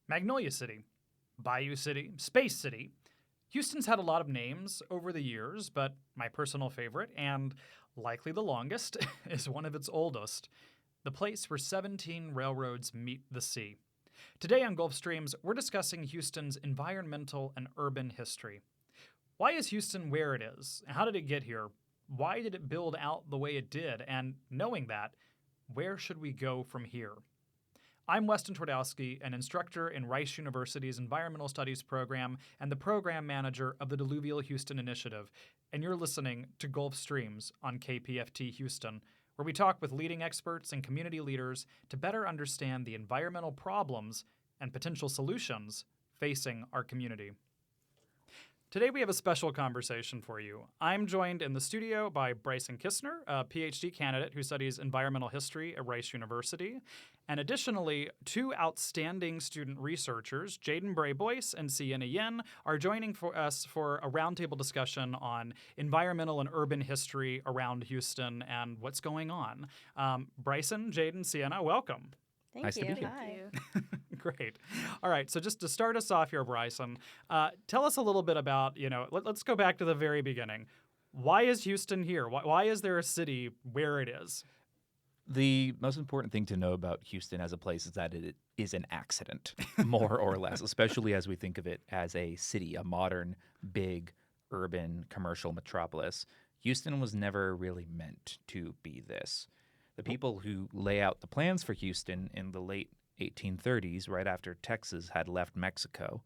Magnolia City, Bayou City, Space City. Houston's had a lot of names over the years, but my personal favorite, and likely the longest, is one of its oldest, the place where 17 railroads meet the sea. Today on Gulf Streams, we're discussing Houston's environmental and urban history. Why is Houston where it is? How did it get here? Why did it build out the way it did? And knowing that, where should we go from here? I'm Weston Twardowski, an instructor in Rice University's Environmental Studies program and the program manager of the Diluvial Houston Initiative, and you're listening to Gulf Streams on KPFT Houston, where we talk with leading experts and community leaders to better understand the environmental problems and potential solutions facing our community. Today we have a special conversation for you. I'm joined in the studio by Bryson Kisner, a PhD candidate who studies environmental history at Rice University, and additionally, two outstanding student researchers, Jadyn Bray-Boyce and Siena Yiin, are joining us for a roundtable discussion on environmental and urban history around Houston and what's going on. Bryson, Jadyn, Siena, welcome. Nice to be here. Hi. Great. All right. So just to start us off here, Bryson, tell us a little bit about, let's go back to the very beginning. Why is Houston here? Why is there a city where it is? The most important thing to know about Houston as a place is that it is an accident, more or less, especially as we think of it as a city, a modern, big, urban, commercial metropolis. Houston was never really meant to be this. The people who lay out the plans for Houston in the late 1830s, right after Texas had left Mexico,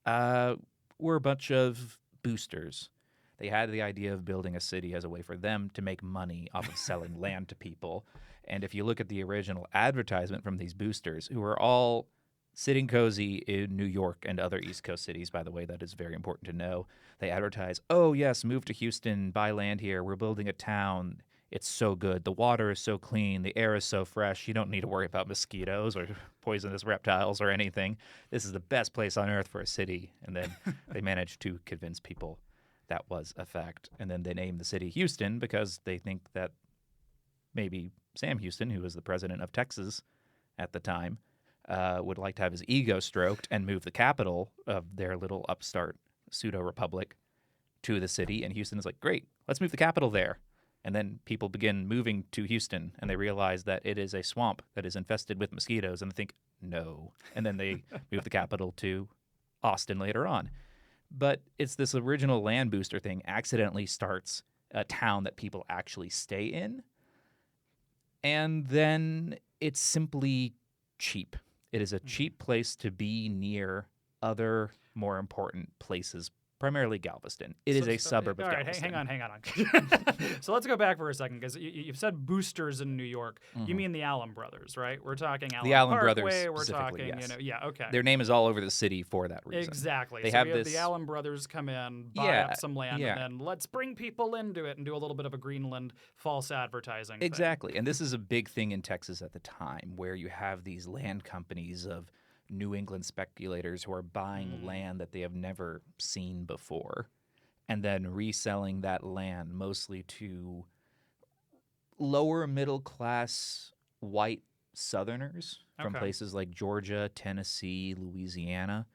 were a bunch of boosters. They had the idea of building a city as a way for them to make money off of selling land to people. And if you look at the original advertisement from these boosters, who are all sitting cozy in New York and other East Coast cities, by the way, that is very important to know, they advertise, oh, yes, move to Houston, buy land here, we're building a town. It's so good. The water is so clean. The air is so fresh. You don't need to worry about mosquitoes or poisonous reptiles or anything. This is the best place on earth for a city. And then they managed to convince people that was a fact. And then they named the city Houston because they think that maybe Sam Houston, who was the president of Texas at the time, would like to have his ego stroked and move the capital of their little upstart pseudo-republic to the city. And Houston is like, great, let's move the capital there. And then people begin moving to Houston, and they realize that it is a swamp that is infested with mosquitoes, and they think, no. And then they move the capital to Austin later on. But it's this original land booster thing accidentally starts a town that people actually stay in, and then it's simply cheap. It is a cheap place to be near other more important places, primarily Galveston. It is a suburb of Galveston. Hang on. So let's go back for a second, because you've said boosters in New York. Mm-hmm. You mean the Allen brothers, right? We're talking Allen Parkway. Brothers we're talking, yes. Okay. Their name is all over the city for that reason. Exactly. They so have we have this... the Allen brothers come in, buy up some land, and then let's bring people into it and do a little bit of a Greenland false advertising thing. Exactly. And this is a big thing in Texas at the time, where you have these land companies of New England speculators who are buying land that they have never seen before and then reselling that land mostly to lower middle class white Southerners from places like Georgia, Tennessee, Louisiana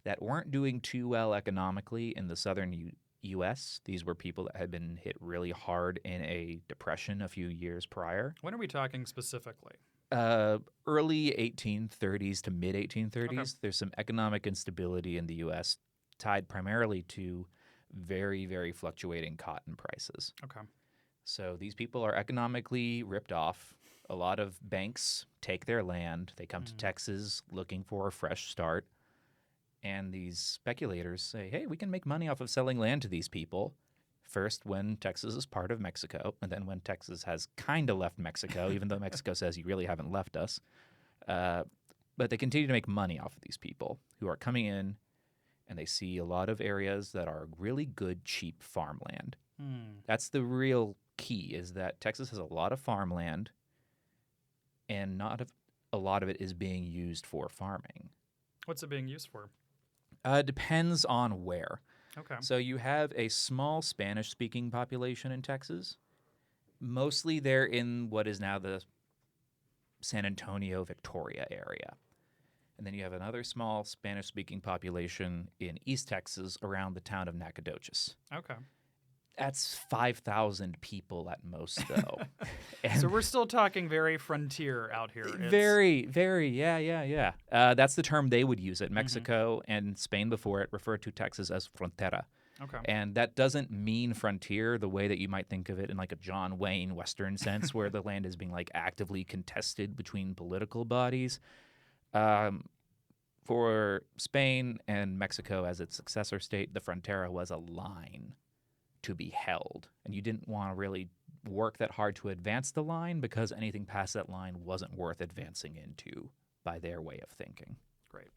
that weren't doing too well economically in the southern U.S. These were people that had been hit really hard in a depression a few years prior. When are we talking specifically? Early 1830s to mid 1830s. There's some economic instability in the U.S. tied primarily to very, very fluctuating cotton prices. Okay. So these people are economically ripped off. A lot of banks take their land. They come to Texas looking for a fresh start. And these speculators say, hey, we can make money off of selling land to these people. First, when Texas is part of Mexico, and then when Texas has kind of left Mexico, even though Mexico says you really haven't left us. But they continue to make money off of these people who are coming in, and they see a lot of areas that are really good, cheap farmland. That's the real key, is that Texas has a lot of farmland, and not a lot of it is being used for farming. What's it being used for? Depends on where. Okay. So you have a small Spanish-speaking population in Texas. Mostly they're in what is now the San Antonio, Victoria area. And then you have another small Spanish-speaking population in East Texas around the town of Nacogdoches. Okay. That's 5,000 people at most, though. So we're still talking very frontier out here. Very, yeah. That's the term they would use it. Mexico and Spain before it referred to Texas as frontera. Okay. And that doesn't mean frontier the way that you might think of it in like a John Wayne Western sense, where the land is being like actively contested between political bodies. For Spain and Mexico as its successor state, the frontera was a line to be held. And you didn't want to really work that hard to advance the line because anything past that line wasn't worth advancing into by their way of thinking. Great.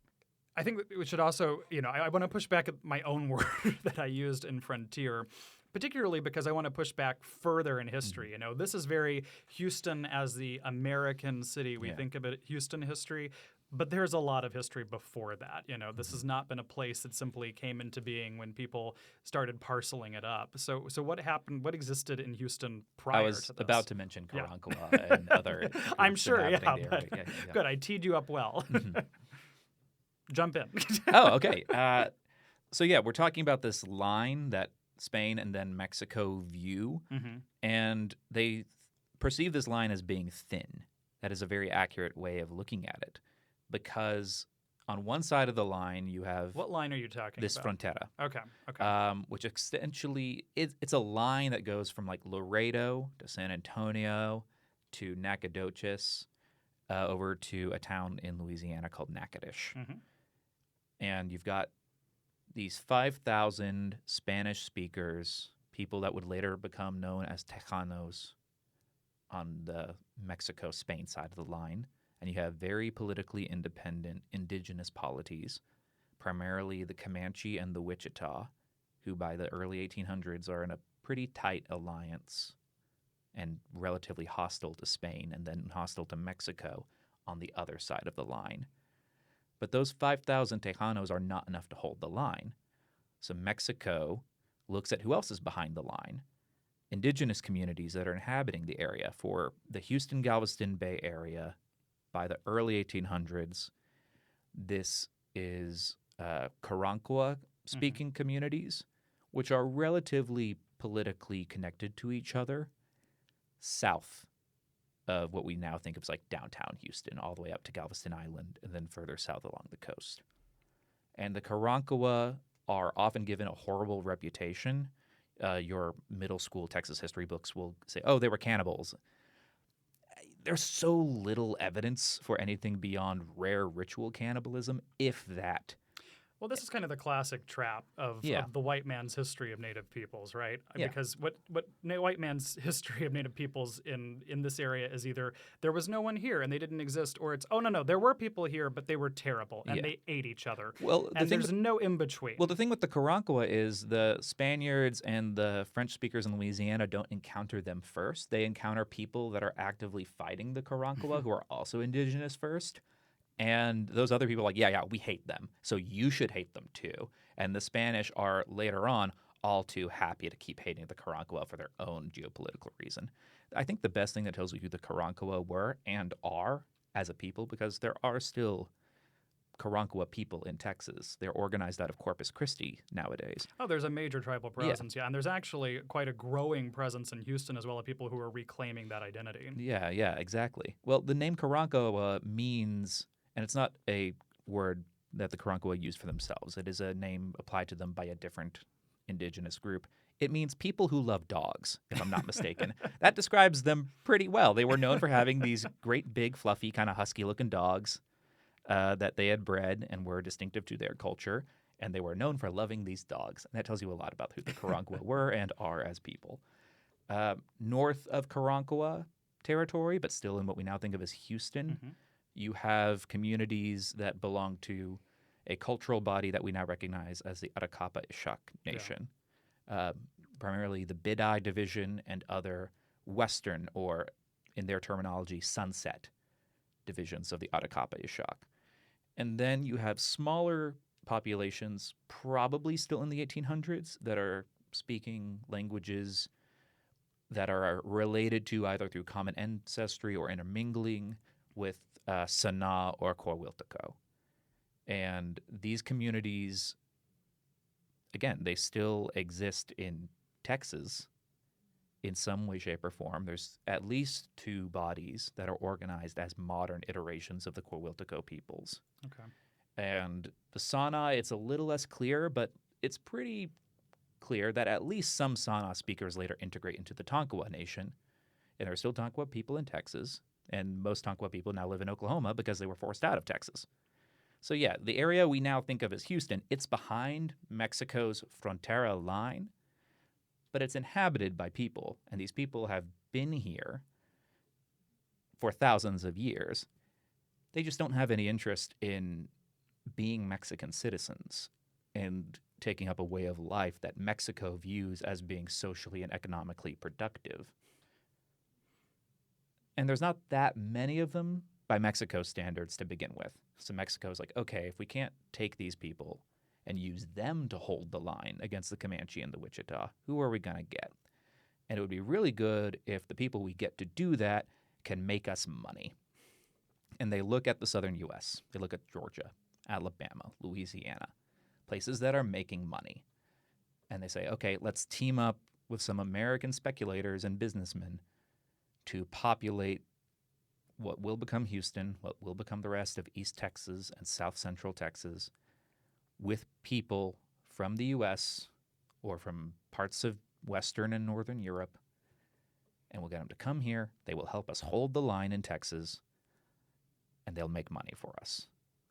I think that we should also, I want to push back at my own word that I used in frontier, particularly because I want to push back further in history. This is very Houston as the American city. We think of it Houston history, but there's a lot of history before that. This has not been a place that simply came into being when people started parceling it up. So what happened? What existed in Houston prior to this? I was about to mention Carancua and other. I'm sure, yeah. Good. I teed you up well. Jump in. Oh, okay. So we're talking about this line that Spain and then Mexico view, and they perceive this line as being thin. That is a very accurate way of looking at it, because on one side of the line you have what line are you talking this about? frontera. Okay. Which essentially it's a line that goes from like Laredo to San Antonio to Nacogdoches over to a town in Louisiana called Natchitoches. And you've got these 5,000 Spanish speakers, people that would later become known as Tejanos on the Mexico-Spain side of the line. And you have very politically independent indigenous polities, primarily the Comanche and the Wichita, who by the early 1800s are in a pretty tight alliance and relatively hostile to Spain and then hostile to Mexico on the other side of the line. But those 5,000 Tejanos are not enough to hold the line. So Mexico looks at who else is behind the line. Indigenous communities that are inhabiting the area. For the Houston-Galveston Bay area, by the early 1800s, this is Carancua-speaking communities, which are relatively politically connected to each other, south of what we now think of as like downtown Houston, all the way up to Galveston Island, and then further south along the coast. And the Carancua are often given a horrible reputation. Your middle school Texas history books will say, oh, they were cannibals. There's so little evidence for anything beyond rare ritual cannibalism, if that. Well, this is kind of the classic trap of the white man's history of Native peoples, right? Yeah. Because what white man's history of Native peoples in this area is either there was no one here and they didn't exist, or it's, oh, no, there were people here, but they were terrible and they ate each other. Well, and there's no in-between. Well, the thing with the Carancua is the Spaniards and the French speakers in Louisiana don't encounter them first. They encounter people that are actively fighting the Carancua who are also indigenous first. And those other people are like, we hate them, so you should hate them too. And the Spanish are later on all too happy to keep hating the Carancua for their own geopolitical reason. I think the best thing that tells you who the Carancua were and are as a people, because there are still Carancua people in Texas. They're organized out of Corpus Christi nowadays. Oh, there's a major tribal presence, and there's actually quite a growing presence in Houston as well of people who are reclaiming that identity. Yeah, exactly. Well, the name Carancua means... And it's not a word that the Carancua use for themselves. It is a name applied to them by a different indigenous group. It means people who love dogs, if I'm not mistaken. That describes them pretty well. They were known for having these great, big, fluffy, kind of husky-looking dogs that they had bred and were distinctive to their culture. And they were known for loving these dogs. And that tells you a lot about who the Carancua were and are as people. North of Carancua territory, but still in what we now think of as Houston, you have communities that belong to a cultural body that we now recognize as the Arequipa Ishak Nation, primarily the Bidai Division and other Western, or in their terminology, Sunset divisions of the Arequipa Ishak. And then you have smaller populations, probably still in the 1800s, that are speaking languages that are related to either through common ancestry or intermingling with Siena or Coahuilteco. And these communities, again, they still exist in Texas in some way, shape, or form. There's at least 2 bodies that are organized as modern iterations of the Coahuilteco peoples. Okay. And the Sana, it's a little less clear, but it's pretty clear that at least some Sana speakers later integrate into the Tonkawa Nation. And there are still Tonkawa people in Texas, and most Tonkawa people now live in Oklahoma because they were forced out of Texas. So yeah, the area we now think of as Houston, it's behind Mexico's frontera line, but it's inhabited by people, and these people have been here for thousands of years. They just don't have any interest in being Mexican citizens and taking up a way of life that Mexico views as being socially and economically productive. And there's not that many of them by Mexico standards to begin with. So Mexico's like, okay, if we can't take these people and use them to hold the line against the Comanche and the Wichita, who are we going to get? And it would be really good if the people we get to do that can make us money. And they look at the southern U.S. They look at Georgia, Alabama, Louisiana, places that are making money. And they say, okay, let's team up with some American speculators and businessmen to populate what will become Houston, what will become the rest of East Texas and South Central Texas, with people from the U.S. or from parts of Western and Northern Europe, and we'll get them to come here. They will help us hold the line in Texas, and they'll make money for us.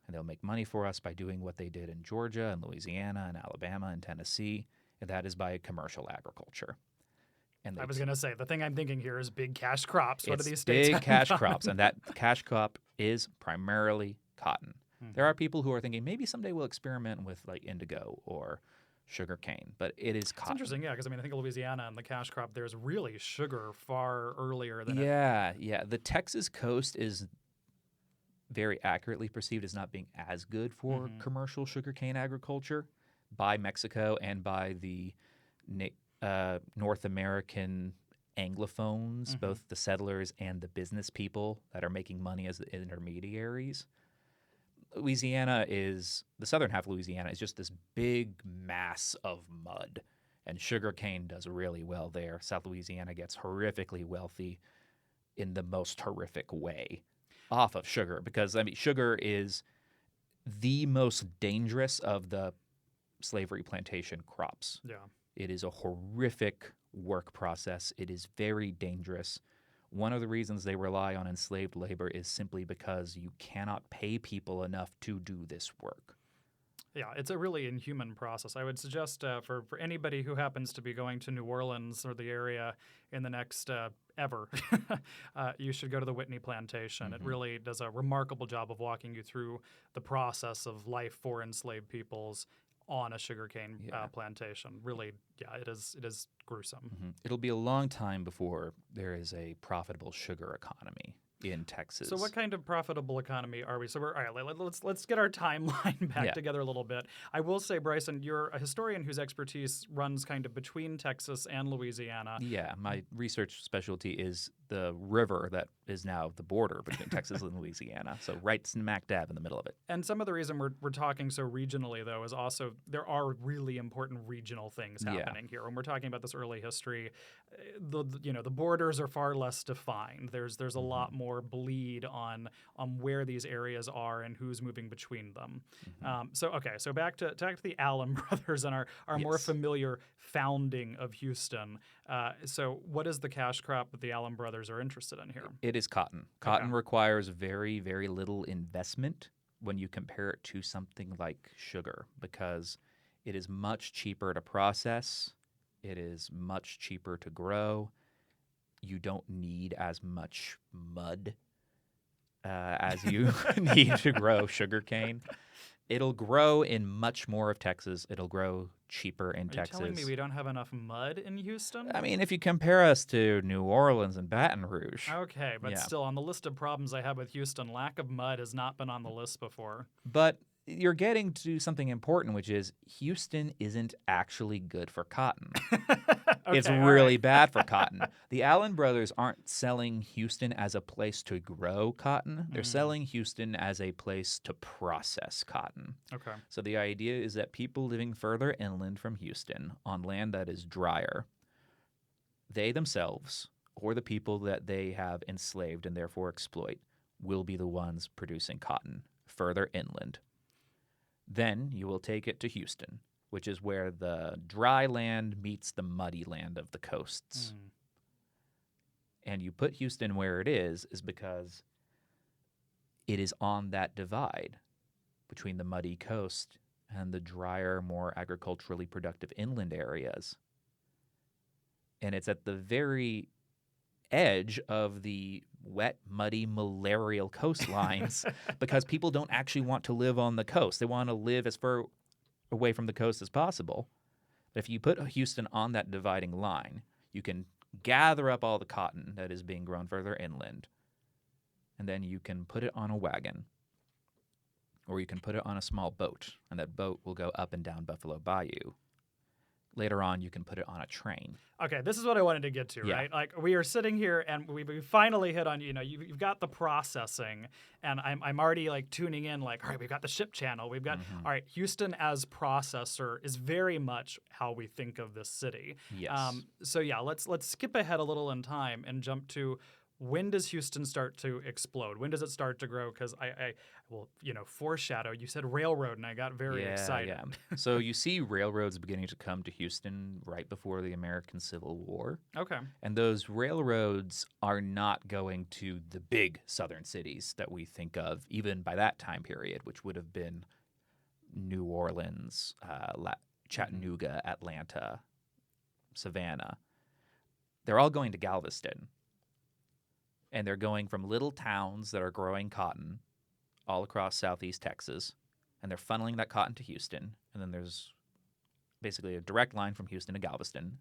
And they'll make money for us by doing what they did in Georgia and Louisiana and Alabama and Tennessee, and that is by commercial agriculture. And I was going to say, the thing I'm thinking here is big cash crops. What do these It's states big have in cash common? crops, and that cash crop is primarily cotton. Mhm. There are people who are thinking maybe someday we'll experiment with like indigo or sugar cane, but it is It's cotton. interesting, yeah, because I mean, I think Louisiana and the cash crop, there's really sugar far earlier than it. Yeah. The Texas coast is very accurately perceived as not being as good for Mhm. commercial sugarcane agriculture by Mexico and by the North American Anglophones, Mhm. both the settlers and the business people that are making money as the intermediaries. The southern half of Louisiana is just this big mass of mud, and sugarcane does really well there. South Louisiana gets horrifically wealthy in the most horrific way off of sugar, because I mean, sugar is the most dangerous of the slavery plantation crops. Yeah. It is a horrific work process. It is very dangerous. One of the reasons they rely on enslaved labor is simply because you cannot pay people enough to do this work. Yeah, it's a really inhuman process. I would suggest for anybody who happens to be going to New Orleans or the area in the next ever, you should go to the Whitney Plantation. It Mhm. really does a remarkable job of walking you through the process of life for enslaved peoples on a sugarcane Yeah. plantation. Really, yeah, it is gruesome. Mhm. It'll be a long time before there is a profitable sugar economy in Texas. So, what kind of profitable economy are we? So, all right. Let's get our timeline back Yeah. together a little bit. I will say, Bryson, you're a historian whose expertise runs kind of between Texas and Louisiana. Yeah, my research specialty is the river that is now the border between Texas and Louisiana. So right smack dab in the middle of it. And some of the reason we're talking so regionally, though, is also there are really important regional things Yeah. happening here. When we're talking about this early history, the borders are far less defined. There's a lot more bleed on where these areas are and who's moving between them. So back to the Allen brothers and our more Yes. familiar founding of Houston. So what is the cash crop that the Allen brothers are interested in here? It is cotton. Cotton requires very, very little investment when you compare it to something like sugar, because it is much cheaper to process. It is much cheaper to grow. You don't need as much mud as you need to grow sugarcane. It'll grow in much more of Texas. It'll grow cheaper in Are Texas. you telling me we don't have enough mud in Houston? I mean, if you compare us to New Orleans and Baton Rouge. Okay, but Yeah. still, on the list of problems I have with Houston, lack of mud has not been on the list before. But you're getting to something important, which is Houston isn't actually good for cotton. It's Okay, all really right. bad for cotton. The Allen brothers aren't selling Houston as a place to grow cotton. They're selling Houston as a place to process cotton. Okay. So the idea is that people living further inland from Houston on land that is drier, they themselves or the people that they have enslaved and therefore exploit will be the ones producing cotton further inland. Then you will take it to Houston, which is where the dry land meets the muddy land of the coasts. And you put Houston where it is because it is on that divide between the muddy coast and the drier, more agriculturally productive inland areas. And it's at the very edge of the wet, muddy, malarial coastlines because people don't actually want to live on the coast. They want to live as far away from the coast as possible. But if you put Houston on that dividing line, you can gather up all the cotton that is being grown further inland, and then you can put it on a wagon, or you can put it on a small boat, and that boat will go up and down Buffalo Bayou. Later on, you can put it on a train. Okay, this is what I wanted to get to, Yeah. right? Like we are sitting here and we finally hit on, you've got the processing, and I'm already like tuning in, like, all right, we've got the ship channel, we've got, all right, Houston as processor is very much how we think of this city. Yes. So yeah, let's skip ahead a little in time and jump to when does Houston start to explode? When does it start to grow? Because I will, foreshadow. You said railroad, and I got very excited. Yeah. So you see railroads beginning to come to Houston right before the American Civil War. Okay. And those railroads are not going to the big southern cities that we think of, even by that time period, which would have been New Orleans, Chattanooga, Atlanta, Savannah. They're all going to Galveston. And they're going from little towns that are growing cotton all across southeast Texas, and they're funneling that cotton to Houston. And then there's basically a direct line from Houston to Galveston,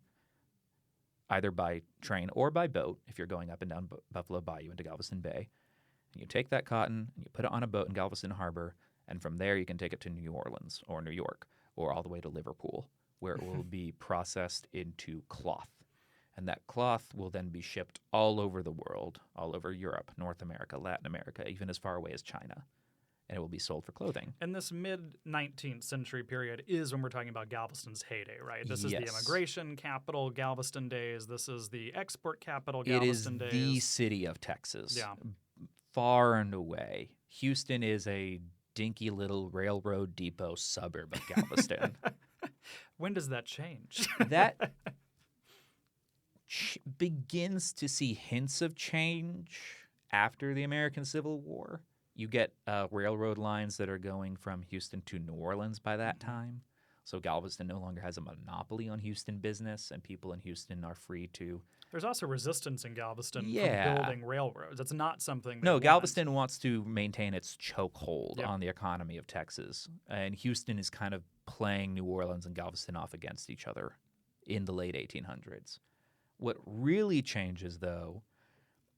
either by train or by boat if you're going up and down Buffalo Bayou into Galveston Bay. And you take that cotton and you put it on a boat in Galveston Harbor, and from there you can take it to New Orleans or New York or all the way to Liverpool, where it will be processed into cloth. And that cloth will then be shipped all over the world, all over Europe, North America, Latin America, even as far away as China. And it will be sold for clothing. And this mid-19th century period is when we're talking about Galveston's heyday, right? This is the Yes. immigration capital, Galveston days. This is the export capital, Galveston days. It is the city of Texas. Yeah. Far and away. Houston is a dinky little railroad depot suburb of Galveston. When does that change? That begins to see hints of change after the American Civil War. You get railroad lines that are going from Houston to New Orleans by that time. So Galveston no longer has a monopoly on Houston business, and people in Houston are free to... There's also resistance in Galveston from Yeah. building railroads. It's not something they No, want. Galveston wants to maintain its chokehold Yeah. on the economy of Texas. And Houston is kind of playing New Orleans and Galveston off against each other in the late 1800s. What really changes, though,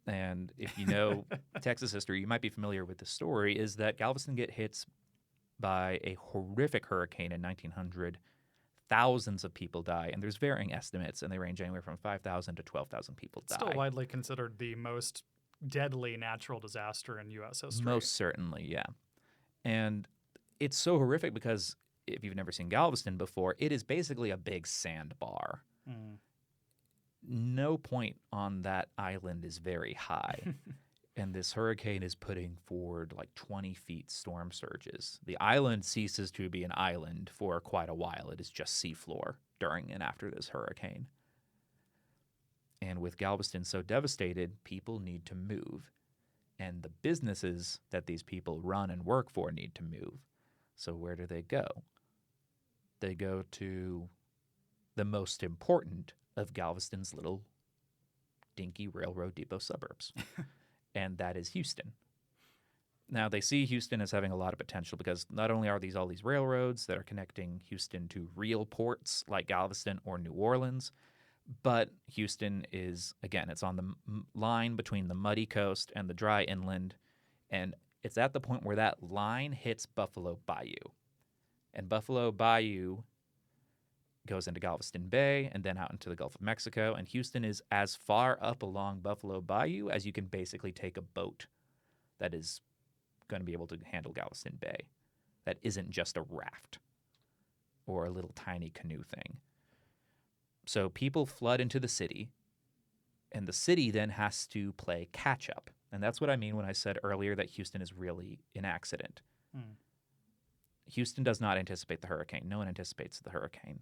and if you know Texas history, you might be familiar with the story, is that Galveston get hit by a horrific hurricane in 1900. Thousands of people die, and there's varying estimates, and they range anywhere from 5,000 to 12,000 people die. Still widely considered the most deadly natural disaster in U.S. history. Most certainly, yeah. And it's so horrific because if you've never seen Galveston before, it is basically a big sandbar. No point on that island is very high. And this hurricane is putting forward like 20 feet storm surges. The island ceases to be an island for quite a while. It is just seafloor during and after this hurricane. And with Galveston so devastated, people need to move. And the businesses that these people run and work for need to move. So where do they go? They go to the most important of Galveston's little dinky railroad depot suburbs. And that is Houston. Now, they see Houston as having a lot of potential because not only are all these railroads that are connecting Houston to real ports like Galveston or New Orleans, but Houston is, again, it's on the line between the muddy coast and the dry inland, and It's at the point where that line hits Buffalo Bayou. And Buffalo Bayou goes into Galveston Bay and then out into the Gulf of Mexico. And Houston is as far up along Buffalo Bayou as you can basically take a boat that is going to be able to handle Galveston Bay. That isn't just a raft or a little tiny canoe thing. So people flood into the city, and the city then has to play catch up. And that's what I mean when I said earlier that Houston is really an accident. Houston does not anticipate the hurricane. No one anticipates the hurricane.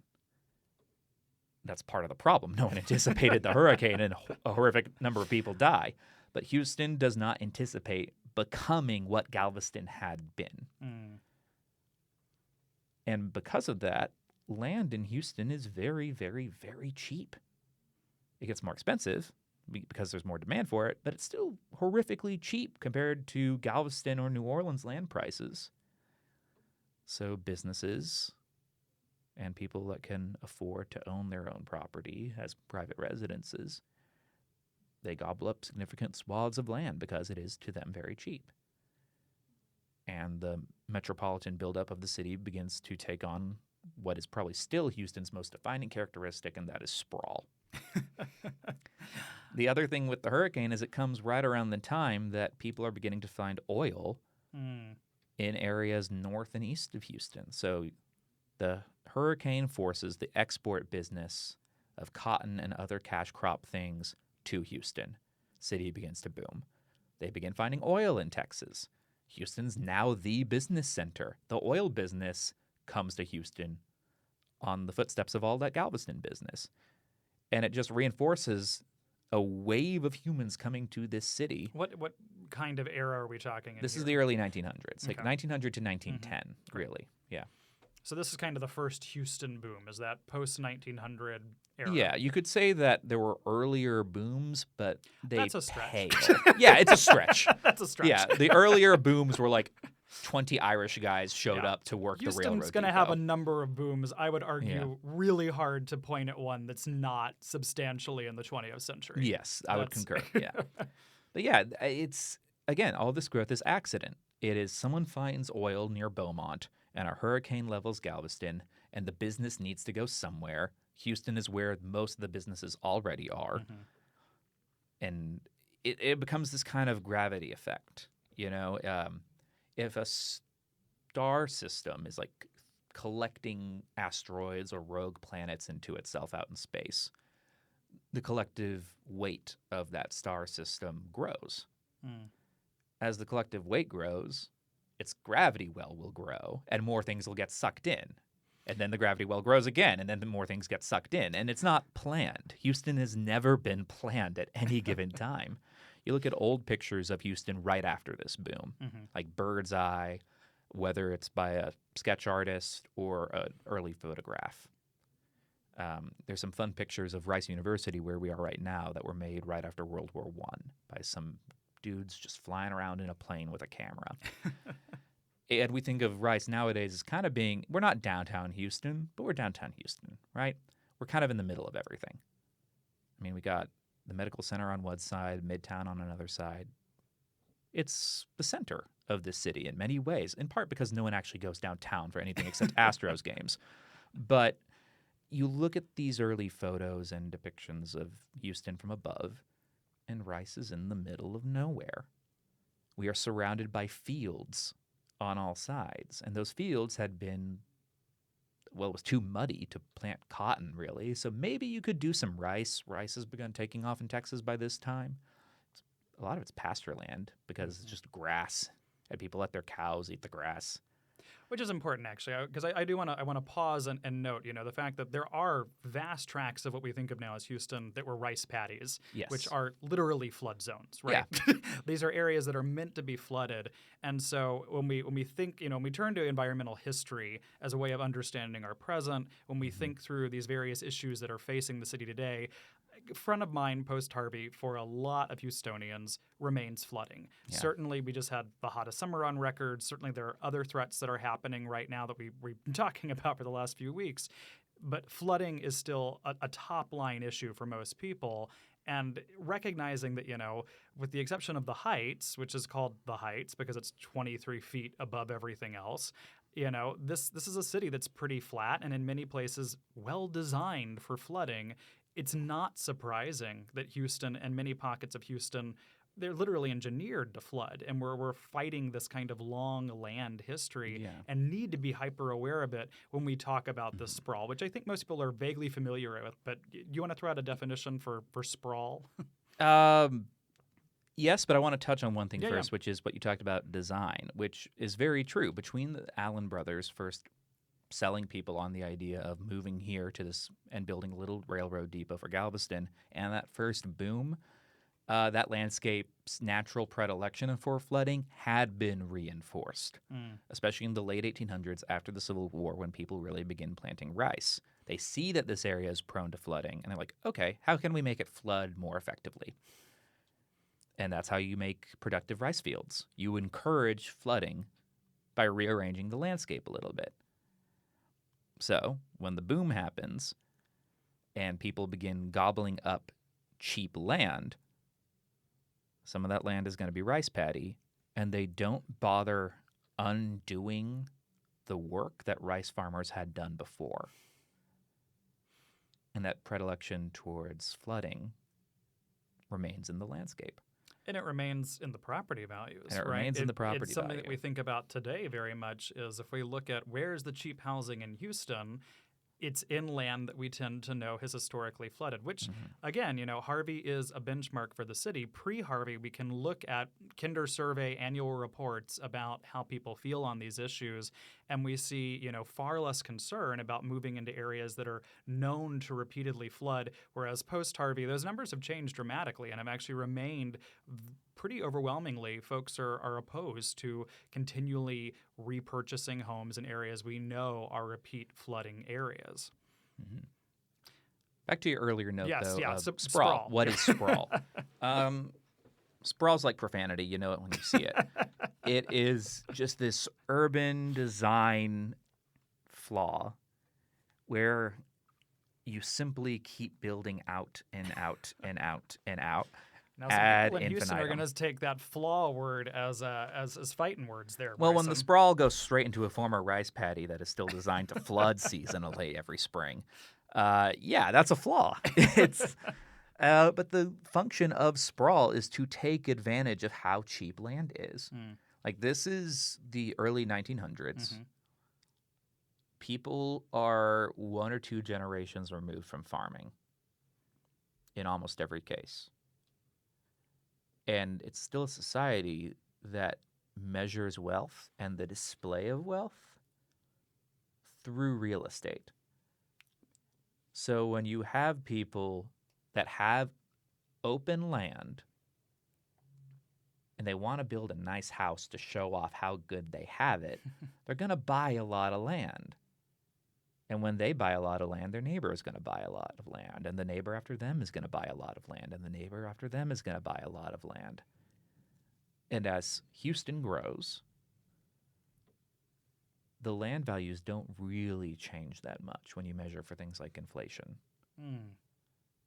That's part of the problem. No one anticipated the hurricane, and a horrific number of people die. But Houston does not anticipate becoming what Galveston had been. And because of that, land in Houston is very, very, very cheap. It gets more expensive because there's more demand for it, but it's still horrifically cheap compared to Galveston or New Orleans land prices. So businesses and people that can afford to own their own property as private residences, they gobble up significant swaths of land because it is to them very cheap. And the metropolitan buildup of the city begins to take on what is probably still Houston's most defining characteristic, and that is sprawl. The other thing with the hurricane is it comes right around the time that people are beginning to find oil in areas north and east of Houston. So the hurricane forces the export business of cotton and other cash crop things to Houston. City begins to boom. They begin finding oil in Texas. Houston's now the business center. The oil business comes to Houston on the footsteps of all that Galveston business. And it just reinforces a wave of humans coming to this city. What kind of era are we talking? This is the early 1900s, like 1900 to 1910, really. Yeah. So this is kind of the first Houston boom. Is that post-1900 era? Yeah, you could say that there were earlier booms, but they That's a stretch. pale. Yeah, it's a stretch. That's a stretch. Yeah, the earlier booms were like 20 Irish guys showed up to work the railroad Houston's going to depot. have a number of booms. I would argue really hard to point at one that's not substantially in the 20th century. Yes, I would concur. Yeah. But yeah, it's, again, all this growth is accident. It is someone finds oil near Beaumont and a hurricane levels Galveston, and the business needs to go somewhere. Houston is where most of the businesses already are. And it becomes this kind of gravity effect. You know, if a star system is like collecting asteroids or rogue planets into itself out in space, the collective weight of that star system grows. As the collective weight grows, its gravity well will grow, and more things will get sucked in. And then the gravity well grows again, and then the more things get sucked in. And it's not planned. Houston has never been planned at any given time. You look at old pictures of Houston right after this boom, like bird's eye, whether it's by a sketch artist or an early photograph. There's some fun pictures of Rice University where we are right now that were made right after World War I by some dudes just flying around in a plane with a camera. And we think of Rice nowadays as kind of being, we're not downtown Houston, but we're downtown Houston, right? We're kind of in the middle of everything. I mean, we got the medical center on one side, Midtown on another side. It's the center of this city in many ways, in part because no one actually goes downtown for anything except Astros games. But you look at these early photos and depictions of Houston from above, and Rice is in the middle of nowhere. We are surrounded by fields on all sides, and those fields had been, well, it was too muddy to plant cotton, really, so maybe you could do some rice. Rice has begun taking off in Texas by this time. A lot of it's pasture land because it's just grass, and people let their cows eat the grass. Which is important, actually, because I do want to pause and note, you know, the fact that there are vast tracts of what we think of now as Houston that were rice paddies, which are literally flood zones, right? Yeah. These are areas that are meant to be flooded, and so when we think, you know, when we turn to environmental history as a way of understanding our present, when we think through these various issues that are facing the city today, front of mind post-Harvey for a lot of Houstonians remains flooding. Yeah. Certainly, we just had the hottest summer on record. Certainly, there are other threats that are happening right now that we've been talking about for the last few weeks. But flooding is still a top-line issue for most people. And recognizing that, with the exception of the Heights, which is called the Heights because it's 23 feet above everything else, this is a city that's pretty flat and in many places well designed for flooding. It's not surprising that Houston and many pockets of Houston, they're literally engineered to flood, and we're fighting this kind of long land history and need to be hyper aware of it when we talk about the sprawl, which I think most people are vaguely familiar with. But you want to throw out a definition for sprawl? Yes, but I want to touch on one thing first, which is what you talked about, design, which is very true. Between the Allen brothers first selling people on the idea of moving here to this and building a little railroad depot for Galveston, and that first boom, that landscape's natural predilection for flooding had been reinforced, especially in the late 1800s after the Civil War when people really begin planting rice. They see that this area is prone to flooding, and they're like, okay, how can we make it flood more effectively? And that's how you make productive rice fields. You encourage flooding by rearranging the landscape a little bit. So when the boom happens and people begin gobbling up cheap land, some of that land is going to be rice paddy, and they don't bother undoing the work that rice farmers had done before. And that predilection towards flooding remains in the landscape. And it remains in the property values, And it right? remains in the property It's something value. that we think about today very much is if we look at where's the cheap housing in Houston, it's in land that we tend to know has historically flooded, which, again, Harvey is a benchmark for the city. Pre-Harvey, we can look at Kinder Survey annual reports about how people feel on these issues, and we see, far less concern about moving into areas that are known to repeatedly flood, whereas post-Harvey, those numbers have changed dramatically and have actually remained pretty overwhelmingly. Folks are opposed to continually repurchasing homes in areas we know are repeat flooding areas. Back to your earlier note, though, so sprawl. What is sprawl? Sprawl's like profanity. You know it when you see it. It is just this urban design flaw where you simply keep building out and out and out and out. Now, some people in Houston are going to take that flaw word as fighting words there. Well, Bryson. when the sprawl goes straight into a former rice paddy that is still designed to flood seasonally every spring, that's a flaw. It's but the function of sprawl is to take advantage of how cheap land is. Like, this is the early 1900s. People are 1 or 2 generations removed from farming in almost every case. And it's still a society that measures wealth and the display of wealth through real estate. So when you have people that have open land and they want to build a nice house to show off how good they have it, they're going to buy a lot of land. And when they buy a lot of land, their neighbor is going to buy a lot of land. And the neighbor after them is going to buy a lot of land. And the neighbor after them is going to buy a lot of land. And as Houston grows, the land values don't really change that much when you measure for things like inflation.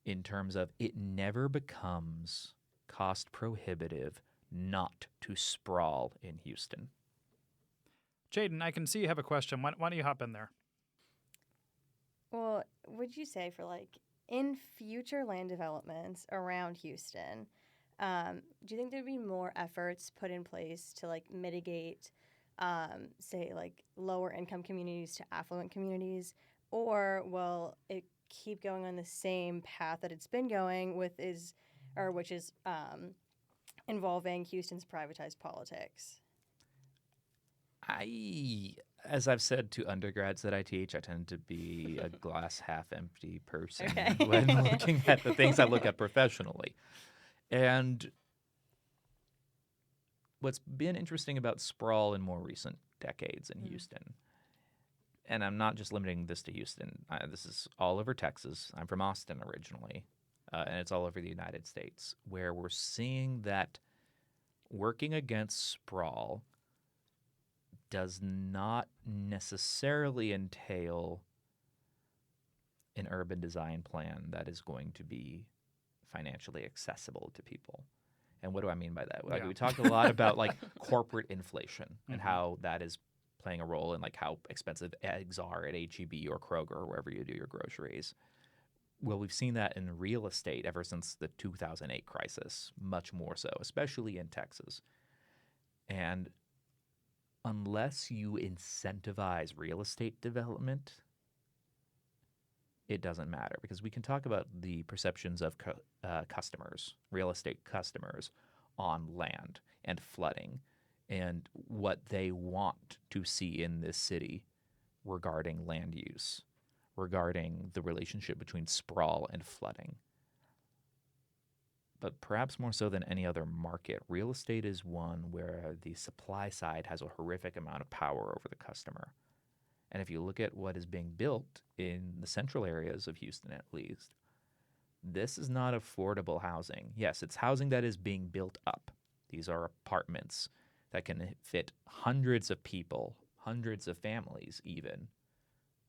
In terms of it never becomes cost prohibitive not to sprawl in Houston. Jadyn, I can see you have a question. Why don't you hop in there? Well, would you say for in future land developments around Houston, do you think there'd be more efforts put in place to mitigate, say lower income communities to affluent communities, or will it keep going on the same path that it's been going which is involving Houston's privatized politics? As I've said to undergrads that I teach, I tend to be a glass half empty person Okay. when looking at the things I look at professionally. And what's been interesting about sprawl in more recent decades in Houston, and I'm not just limiting this to Houston, this is all over Texas. I'm from Austin originally, and it's all over the United States, where we're seeing that working against sprawl does not necessarily entail an urban design plan that is going to be financially accessible to people. And what do I mean by that? Yeah. We talked a lot about like corporate inflation and Mm-hmm. how that is playing a role in like how expensive eggs are at H-E-B or Kroger or wherever you do your groceries. Well, we've seen that in real estate ever since the 2008 crisis, much more so, especially in Texas. And unless you incentivize real estate development, it doesn't matter, because we can talk about the perceptions of customers, real estate customers, on land and flooding and what they want to see in this city regarding land use, regarding the relationship between sprawl and flooding. But perhaps more so than any other market, real estate is one where the supply side has a horrific amount of power over the customer. And if you look at what is being built in the central areas of Houston, at least, this is not affordable housing. Yes, it's housing that is being built up. These are apartments that can fit hundreds of people, hundreds of families even,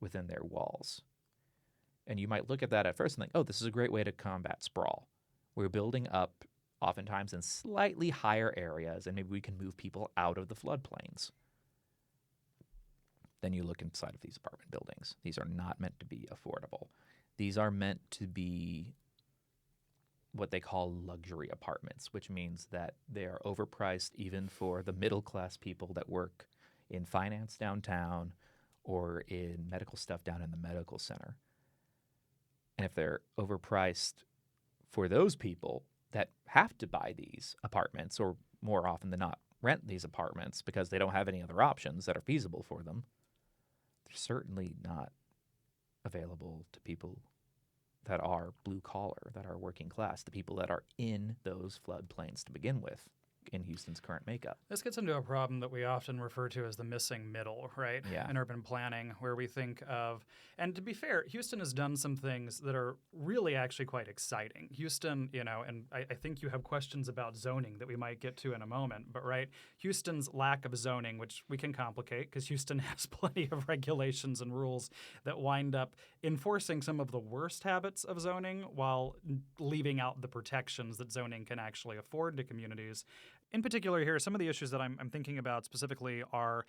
within their walls. And you might look at that at first and think, oh, this is a great way to combat sprawl. We're building up oftentimes in slightly higher areas, and maybe we can move people out of the floodplains. Then you look inside of these apartment buildings. These are not meant to be affordable. These are meant to be what they call luxury apartments, which means that they are overpriced even for the middle-class people that work in finance downtown or in medical stuff down in the medical center. And if they're overpriced for those people that have to buy these apartments, or more often than not rent these apartments because they don't have any other options that are feasible for them, they're certainly not available to people that are blue collar, that are working class, the people that are in those floodplains to begin with in Houston's current makeup. This gets into a problem that we often refer to as the missing middle, right? Yeah. In urban planning, where we think of, and to be fair, Houston has done some things that are really actually quite exciting. Houston, and I think you have questions about zoning that we might get to in a moment, but right, Houston's lack of zoning, which we can complicate because Houston has plenty of regulations and rules that wind up enforcing some of the worst habits of zoning while leaving out the protections that zoning can actually afford to communities. In particular here, some of the issues that I'm thinking about specifically are,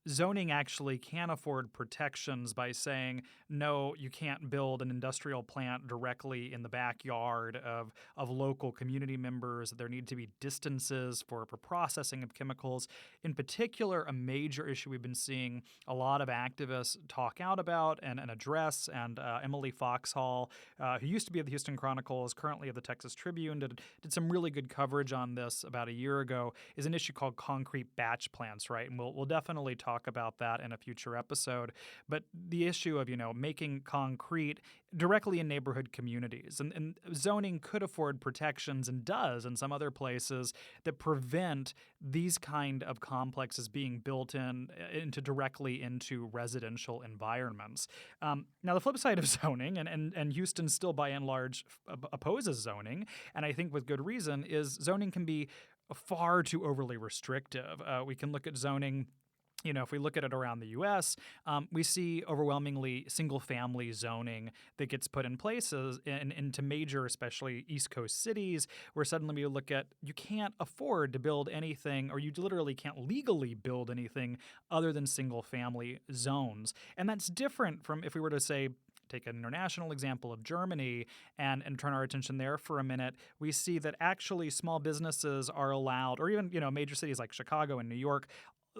zoning actually can afford protections by saying, no, you can't build an industrial plant directly in the backyard of local community members. There need to be distances for processing of chemicals. In particular, a major issue we've been seeing a lot of activists talk out about and address, and Emily Foxhall, who used to be at the Houston Chronicle, is currently at the Texas Tribune, did some really good coverage on this about a year ago, is an issue called concrete batch plants, right? And we'll definitely talk about that in a future episode. But the issue of, making concrete directly in neighborhood communities. And zoning could afford protections, and does in some other places, that prevent these kind of complexes being built directly into residential environments. Now, the flip side of zoning, and Houston still by and large opposes zoning, and I think with good reason, is zoning can be far too overly restrictive. We can look at zoning. If we look at it around the U.S., we see overwhelmingly single-family zoning that gets put in places into major, especially East Coast cities, where suddenly we look at you can't afford to build anything, or you literally can't legally build anything other than single-family zones. And that's different from if we were to say, take an international example of Germany and turn our attention there for a minute, we see that actually small businesses are allowed, or even, major cities like Chicago and New York,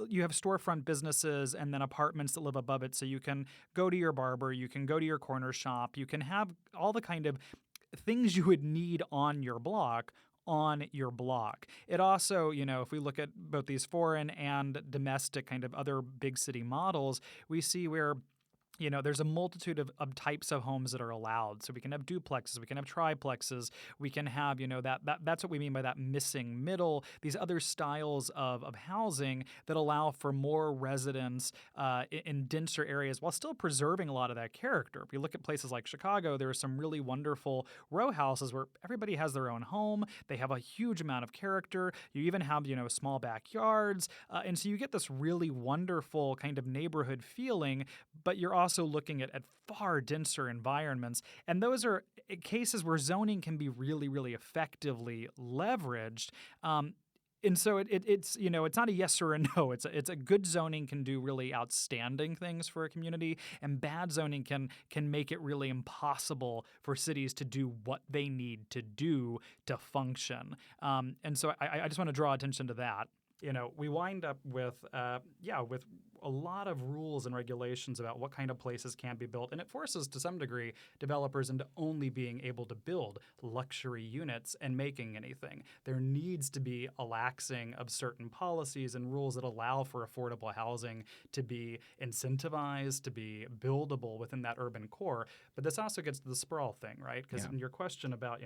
you have storefront businesses and then apartments that live above it. So you can go to your barber, you can go to your corner shop, you can have all the kind of things you would need on your block. It also, if we look at both these foreign and domestic kind of other big city models, we see where there's a multitude of types of homes that are allowed. So we can have duplexes, we can have triplexes, we can have, that's what we mean by that missing middle, these other styles of housing that allow for more residents in denser areas while still preserving a lot of that character. If you look at places like Chicago, there are some really wonderful row houses where everybody has their own home. They have a huge amount of character. You even have, small backyards. And so you get this really wonderful kind of neighborhood feeling, but you're also looking at far denser environments. And those are cases where zoning can be really, really effectively leveraged. And so it's it's not a yes or a no. It's a good zoning can do really outstanding things for a community, and bad zoning can make it really impossible for cities to do what they need to do to function. And so I just want to draw attention to that. We wind up with with a lot of rules and regulations about what kind of places can be built, and it forces, to some degree, developers into only being able to build luxury units and making anything. There needs to be a laxing of certain policies and rules that allow for affordable housing to be incentivized, to be buildable within that urban core. But this also gets to the sprawl thing, right? Because in your question about,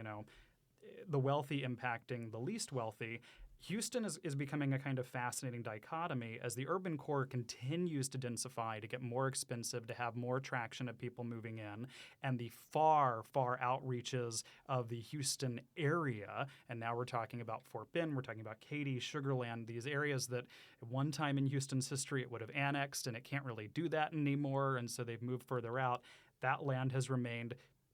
the wealthy impacting the least wealthy, Houston is becoming a kind of fascinating dichotomy as the urban core continues to densify, to get more expensive, to have more traction of people moving in, and the far, far outreaches of the Houston area, and now we're talking about Fort Bend, we're talking about Katy, Sugar Land, these areas that at one time in Houston's history it would have annexed, and it can't really do that anymore, and so they've moved further out. That land has remained,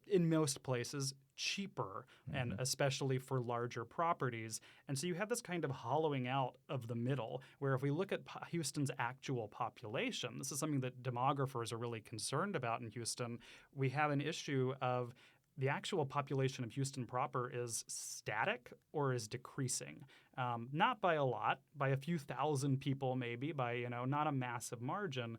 in most places, cheaper, and especially for larger properties. And so you have this kind of hollowing out of the middle, where if we look at Houston's actual population, this is something that demographers are really concerned about in Houston, we have an issue of the actual population of Houston proper is static or is decreasing. Not by a lot, by a few thousand people maybe, by not a massive margin,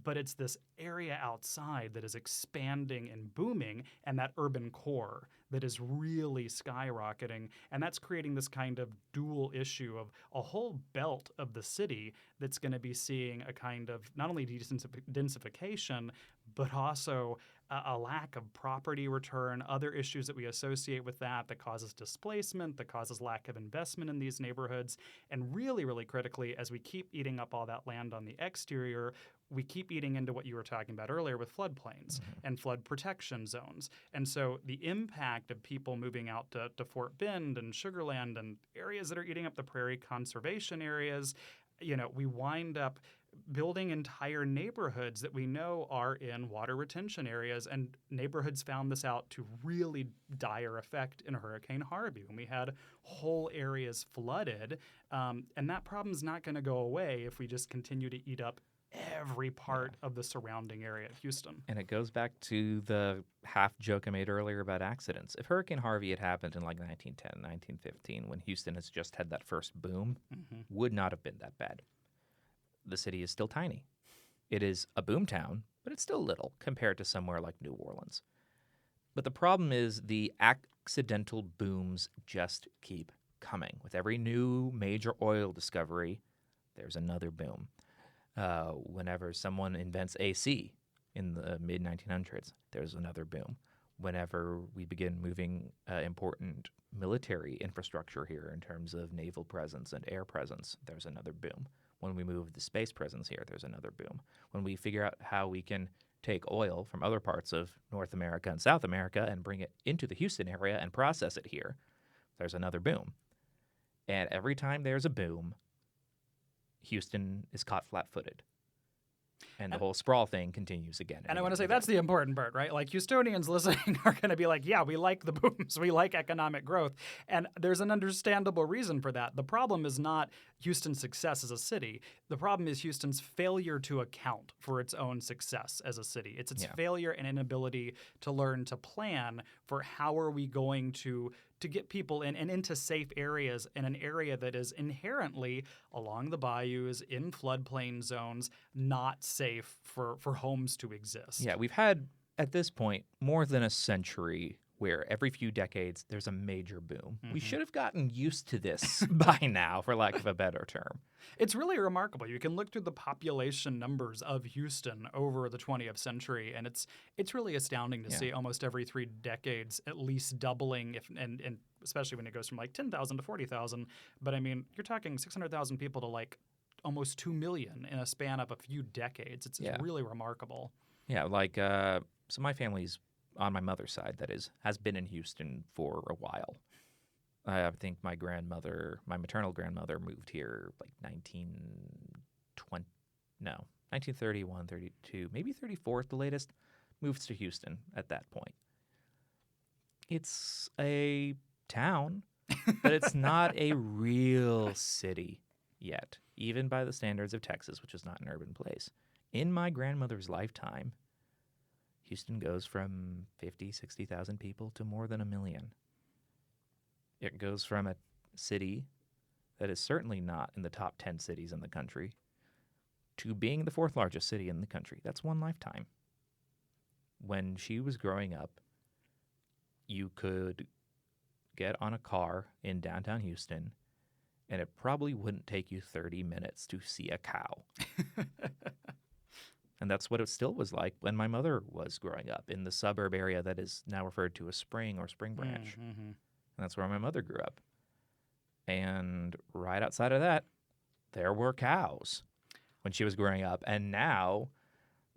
but it's this area outside that is expanding and booming, and that urban core that is really skyrocketing. And that's creating this kind of dual issue of a whole belt of the city that's going to be seeing a kind of not only densification, but also a lack of property return, other issues that we associate with that causes displacement, that causes lack of investment in these neighborhoods. And really, really critically, as we keep eating up all that land on the exterior, we keep eating into what you were talking about earlier with floodplains and flood protection zones. And so the impact of people moving out to Fort Bend and Sugar Land and areas that are eating up the prairie conservation areas, we wind up building entire neighborhoods that we know are in water retention areas. And neighborhoods found this out to really dire effect in Hurricane Harvey when we had whole areas flooded. And that problem's not going to go away if we just continue to eat up every part of the surrounding area of Houston. And it goes back to the half joke I made earlier about accidents. If Hurricane Harvey had happened in like 1910, 1915, when Houston has just had that first boom, would not have been that bad. The city is still tiny. It is a boom town, but it's still little compared to somewhere like New Orleans. But the problem is the accidental booms just keep coming. With every new major oil discovery, there's another boom. Whenever someone invents AC in the mid-1900s, there's another boom. Whenever we begin moving important military infrastructure here in terms of naval presence and air presence, there's another boom. When we move the space presence here, there's another boom. When we figure out how we can take oil from other parts of North America and South America and bring it into the Houston area and process it here, there's another boom. And every time there's a boom, Houston is caught flat-footed. And the whole sprawl thing continues again. And I want to say that's the important part, right? Like Houstonians listening are going to be like, yeah, we like the booms. We like economic growth. And there's an understandable reason for that. The problem is not Houston's success as a city. The problem is Houston's failure to account for its own success as a city. It's its failure and inability to learn to plan for how are we going to get people in and into safe areas in an area that is inherently along the bayous, in floodplain zones, not safe for homes to exist. Yeah, we've had, at this point, more than a century where every few decades there's a major boom. We should have gotten used to this by now, for lack of a better term. It's really remarkable. You can look through the population numbers of Houston over the 20th century, and it's really astounding to see almost every 3 decades at least doubling, and especially when it goes from like 10,000 to 40,000. But I mean, you're talking 600,000 people to like almost 2 million in a span of a few decades. It's really remarkable. Yeah, like so my family's on my mother's side, that is, has been in Houston for a while. I think my maternal grandmother moved here like 1931, 32, maybe 34 at the latest, moves to Houston at that point. It's a town, but it's not a real city yet, even by the standards of Texas, which is not an urban place. In my grandmother's lifetime, Houston goes from 50, 60,000 people to more than 1 million. It goes from a city that is certainly not in the top 10 cities in the country to being the 4th largest city in the country. That's one lifetime. When she was growing up, you could get on a car in downtown Houston, and it probably wouldn't take you 30 minutes to see a cow. And that's what it still was like when my mother was growing up in the suburb area that is now referred to as Spring or Spring Branch. Mm-hmm. And that's where my mother grew up. And right outside of that, there were cows when she was growing up. And now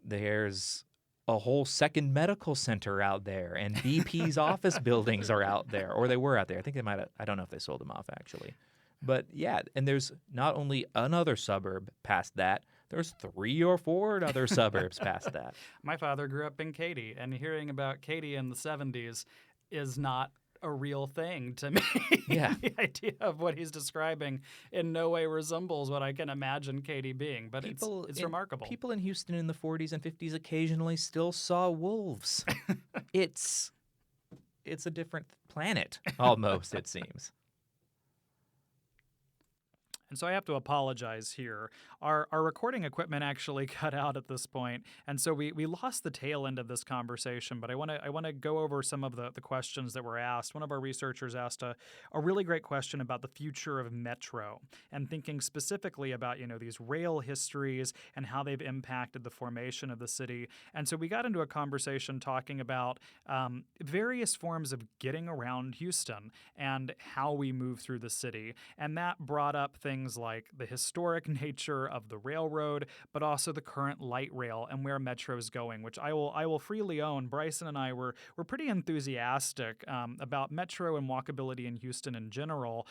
there's a whole second medical center out there, and BP's office buildings are out there, or they were out there. I think they might have, I don't know if they sold them off actually. But yeah, and there's not only another suburb past that, there's 3 or 4 other suburbs past that. My father grew up in Katy, and hearing about Katy in the 70s is not a real thing to me. Yeah. The idea of what he's describing in no way resembles what I can imagine Katy being, but it's remarkable. People in Houston in the 40s and 50s occasionally still saw wolves. It's a different planet, almost, it seems. And so I have to apologize here. Our recording equipment actually cut out at this point, and so we lost the tail end of this conversation. But I want to go over some of the questions that were asked. One of our researchers asked a really great question about the future of Metro, and thinking specifically about these rail histories and how they've impacted the formation of the city. And so we got into a conversation talking about various forms of getting around Houston and how we move through the city, and that brought up things like the historic nature of the railroad, but also the current light rail and where Metro is going, which I will freely own. Bryson and I were pretty enthusiastic about Metro and walkability in Houston in general,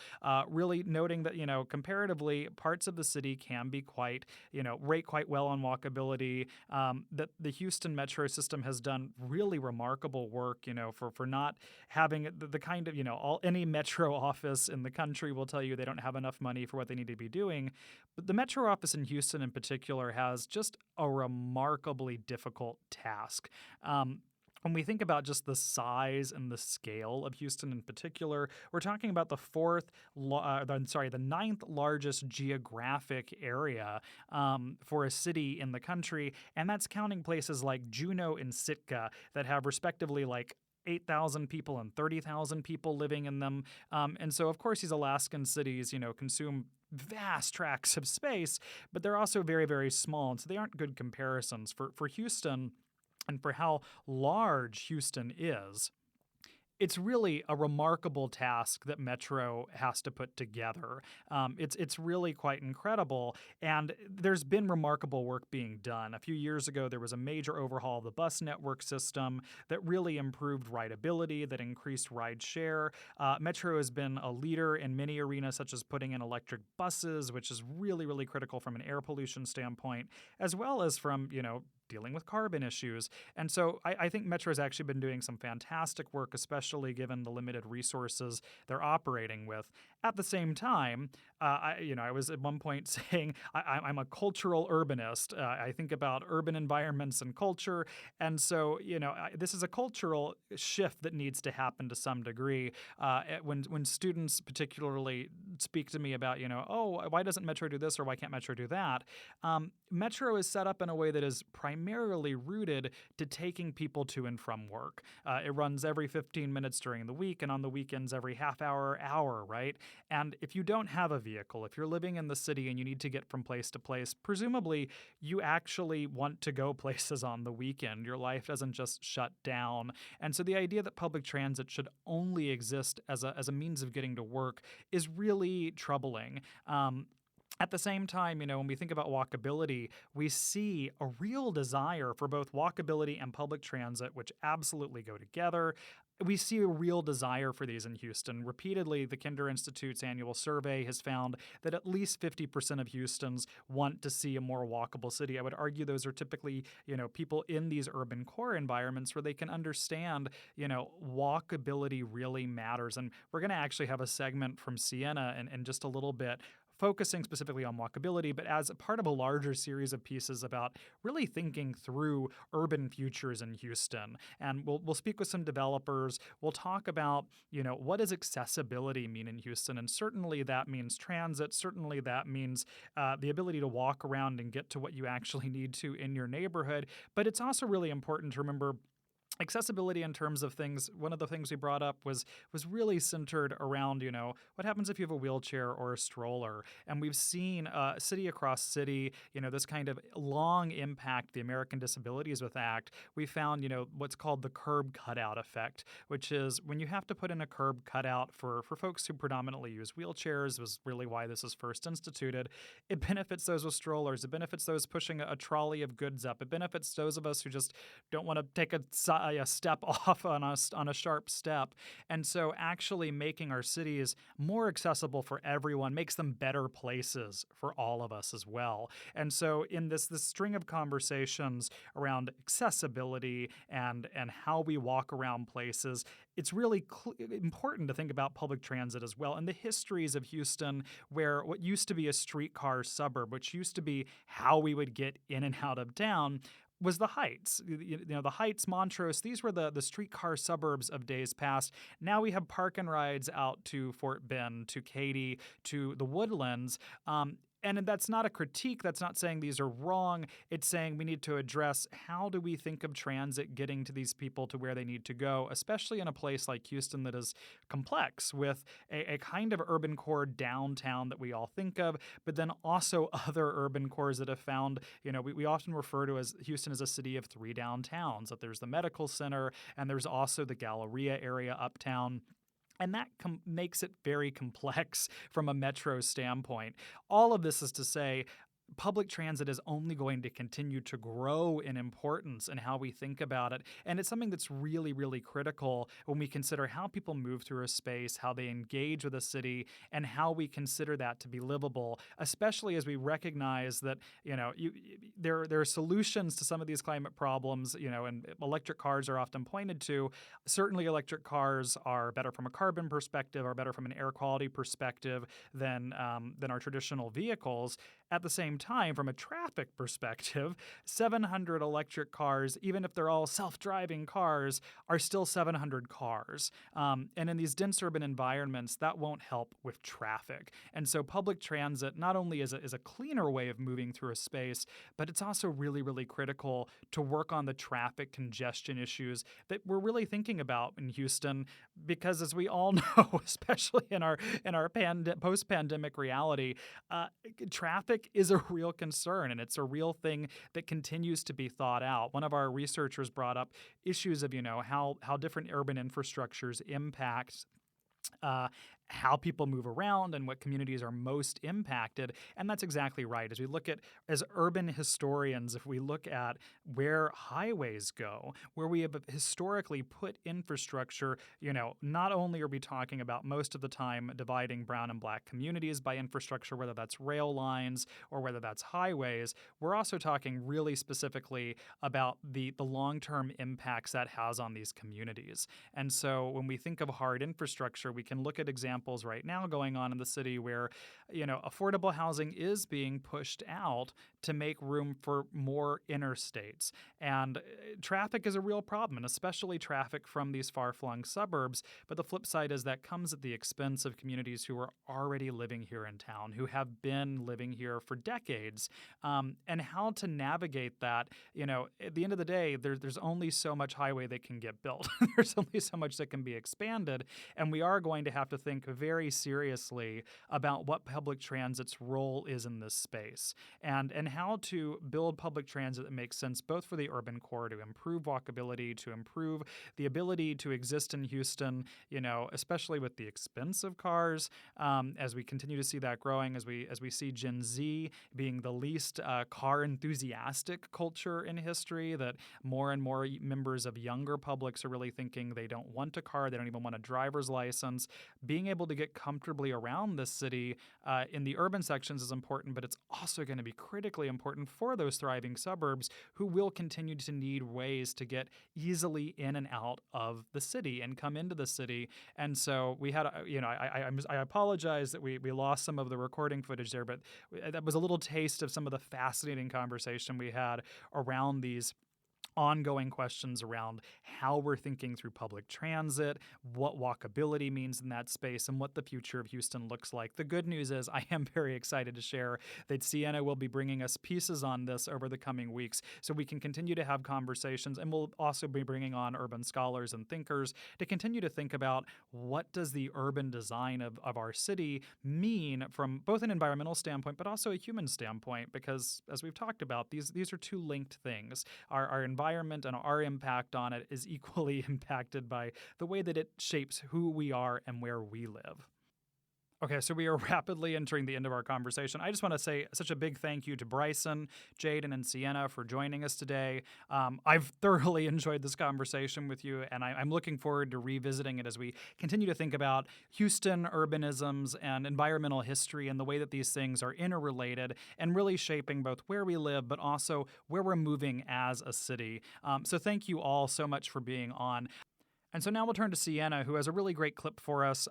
really noting that comparatively parts of the city can be rate quite well on walkability. That the Houston Metro system has done really remarkable work, for not having the kind of any Metro office in the country will tell you they don't have enough money for what they need to be doing. But the Metro office in Houston in particular has just a remarkably difficult task. When we think about just the size and the scale of Houston in particular, we're talking about the ninth largest geographic area for a city in the country, and that's counting places like Juneau and Sitka that have respectively 8,000 people and 30,000 people living in them. And so, of course, these Alaskan cities, consume vast tracts of space, but they're also very, very small. And so they aren't good comparisons. For Houston and for how large Houston is, it's really a remarkable task that Metro has to put together. It's really quite incredible, and there's been remarkable work being done. A few years ago, there was a major overhaul of the bus network system that really improved rideability, that increased ride share. Metro has been a leader in many arenas, such as putting in electric buses, which is really, really critical from an air pollution standpoint, as well as from, dealing with carbon issues. And so I think Metro has actually been doing some fantastic work, especially given the limited resources they're operating with. At the same time, I was at one point saying I'm a cultural urbanist. I think about urban environments and culture. And so, this is a cultural shift that needs to happen to some degree. When students particularly speak to me about, why doesn't Metro do this or why can't Metro do that? Metro is set up in a way that is primarily rooted to taking people to and from work. It runs every 15 minutes during the week, and on the weekends every half hour, right? And if you don't have a vehicle, if you're living in the city and you need to get from place to place, presumably you actually want to go places on the weekend. Your life doesn't just shut down. And so the idea that public transit should only exist as a means of getting to work is really troubling. At the same time, when we think about walkability, we see a real desire for both walkability and public transit, which absolutely go together. We see a real desire for these in Houston. Repeatedly, the Kinder Institute's annual survey has found that at least 50% of Houstons want to see a more walkable city. I would argue those are typically, people in these urban core environments where they can understand, walkability really matters. And we're going to actually have a segment from Siena in just a little bit focusing specifically on walkability, but as a part of a larger series of pieces about really thinking through urban futures in Houston. And we'll speak with some developers. We'll talk about, what does accessibility mean in Houston? And certainly that means transit. Certainly that means the ability to walk around and get to what you actually need to in your neighborhood. But it's also really important to remember accessibility in terms of things. One of the things we brought up was really centered around, what happens if you have a wheelchair or a stroller? And we've seen city across city, this kind of long impact the American Disabilities with Act. We found, what's called the curb cutout effect, which is when you have to put in a curb cutout for folks who predominantly use wheelchairs, was really why this was first instituted. It benefits those with strollers. It benefits those pushing a trolley of goods up. It benefits those of us who just don't want to take a step off on a sharp step. And so actually making our cities more accessible for everyone makes them better places for all of us as well. And so in this string of conversations around accessibility and how we walk around places, it's really important to think about public transit as well and the histories of Houston, where what used to be a streetcar suburb, which used to be how we would get in and out of town, was the Heights. The Heights, Montrose, these were the streetcar suburbs of days past. Now we have park and rides out to Fort Bend, to Katy, to the Woodlands. And that's not a critique. That's not saying these are wrong. It's saying we need to address how do we think of transit getting to these people to where they need to go, especially in a place like Houston that is complex with a kind of urban core downtown that we all think of, but then also other urban cores that have found, we often refer to as Houston as a city of three downtowns, that there's the medical center and there's also the Galleria area uptown. And that makes it very complex from a metro standpoint. All of this is to say, public transit is only going to continue to grow in importance in how we think about it. And it's something that's really, really critical when we consider how people move through a space, how they engage with a city, and how we consider that to be livable, especially as we recognize that, there are solutions to some of these climate problems, and electric cars are often pointed to. Certainly electric cars are better from a carbon perspective, are better from an air quality perspective than our traditional vehicles. At the same time, from a traffic perspective, 700 electric cars, even if they're all self-driving cars, are still 700 cars. And in these dense urban environments, that won't help with traffic. And so public transit not only is a cleaner way of moving through a space, but it's also really, really critical to work on the traffic congestion issues that we're really thinking about in Houston, because as we all know, especially in our post-pandemic reality, traffic is a real concern, and it's a real thing that continues to be thought out. One of our researchers brought up issues of, how different urban infrastructures impact how people move around and what communities are most impacted. And that's exactly right. As we look at, as urban historians, if we look at where highways go, where we have historically put infrastructure, not only are we talking about most of the time dividing brown and black communities by infrastructure, whether that's rail lines or whether that's highways, we're also talking really specifically about the long-term impacts that has on these communities. And so when we think of hard infrastructure, we can look at examples right now going on in the city where, affordable housing is being pushed out to make room for more interstates. And traffic is a real problem, and especially traffic from these far-flung suburbs. But the flip side is that comes at the expense of communities who are already living here in town, who have been living here for decades. And how to navigate that, at the end of the day, there's only so much highway that can get built. There's only so much that can be expanded. And we are going to have to think think very seriously about what public transit's role is in this space and how to build public transit that makes sense both for the urban core to improve walkability, to improve the ability to exist in Houston, especially with the expense of cars, as we continue to see that growing, as we see Gen Z being the least car enthusiastic culture in history, that more and more members of younger publics are really thinking they don't want a car, they don't even want a driver's license. Being able to get comfortably around this city in the urban sections is important, but it's also going to be critically important for those thriving suburbs who will continue to need ways to get easily in and out of the city and come into the city. And so we had, I apologize that we lost some of the recording footage there, but that was a little taste of some of the fascinating conversation we had around these ongoing questions around how we're thinking through public transit, what walkability means in that space, and what the future of Houston looks like. The good news is I am very excited to share that Siena will be bringing us pieces on this over the coming weeks so we can continue to have conversations, and we'll also be bringing on urban scholars and thinkers to continue to think about what does the urban design of our city mean from both an environmental standpoint but also a human standpoint, because as we've talked about, these are two linked things. Our environment and our impact on it is equally impacted by the way that it shapes who we are and where we live. Okay, so we are rapidly entering the end of our conversation. I just want to say such a big thank you to Bryson, Jadyn, and Siena for joining us today. I've thoroughly enjoyed this conversation with you, and I'm looking forward to revisiting it as we continue to think about Houston urbanisms and environmental history and the way that these things are interrelated and really shaping both where we live but also where we're moving as a city. So thank you all so much for being on. And so now we'll turn to Siena, who has a really great clip for us,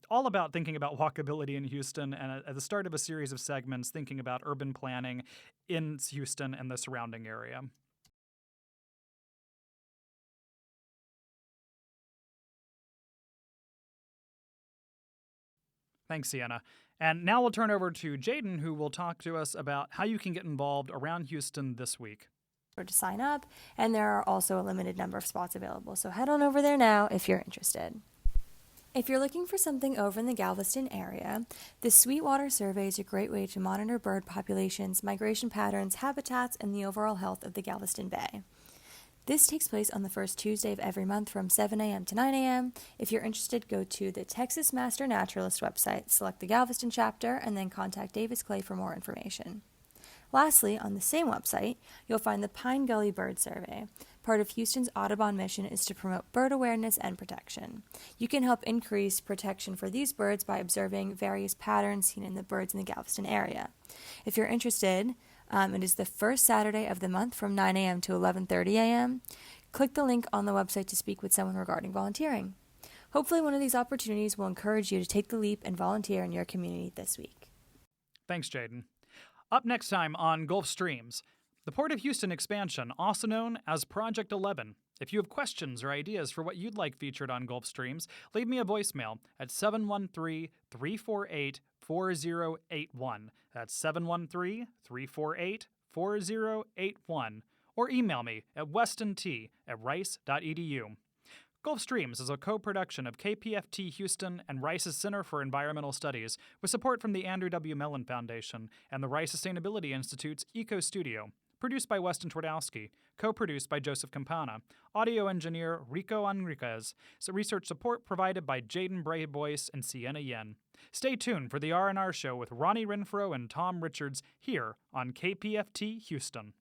all about thinking about walkability in Houston and at the start of a series of segments thinking about urban planning in Houston and the surrounding area. Thanks, Siena. And now we'll turn over to Jadyn, who will talk to us about how you can get involved around Houston this week. To sign up, and there are also a limited number of spots available, so head on over there now if you're interested. If you're looking for something over in the Galveston area, the Sweetwater Survey is a great way to monitor bird populations, migration patterns, habitats, and the overall health of the Galveston Bay. This takes place on the first Tuesday of every month from 7 a.m. to 9 a.m. If you're interested, go to the Texas Master Naturalist website, select the Galveston chapter, and then contact Davis Clay for more information. Lastly, on the same website, you'll find the Pine Gully Bird Survey. Part of Houston's Audubon mission is to promote bird awareness and protection. You can help increase protection for these birds by observing various patterns seen in the birds in the Galveston area. If you're interested, it is the first Saturday of the month from 9 a.m. to 11:30 a.m. Click the link on the website to speak with someone regarding volunteering. Hopefully one of these opportunities will encourage you to take the leap and volunteer in your community this week. Thanks, Jadyn. Up next time on Gulf Streams, the Port of Houston expansion, also known as Project 11. If you have questions or ideas for what you'd like featured on Gulf Streams, leave me a voicemail at 713-348-4081. That's 713-348-4081. Or email me at westont@rice.edu. Gulf Streams is a co-production of KPFT Houston and Rice's Center for Environmental Studies, with support from the Andrew W. Mellon Foundation and the Rice Sustainability Institute's Eco Studio. Produced by Weston Twardowski, co-produced by Joseph Campana, audio engineer Rico Enriquez, research support provided by Jadyn Bray-Boyce and Siena Yiin. Stay tuned for the R&R Show with Ronnie Renfro and Tom Richards here on KPFT Houston.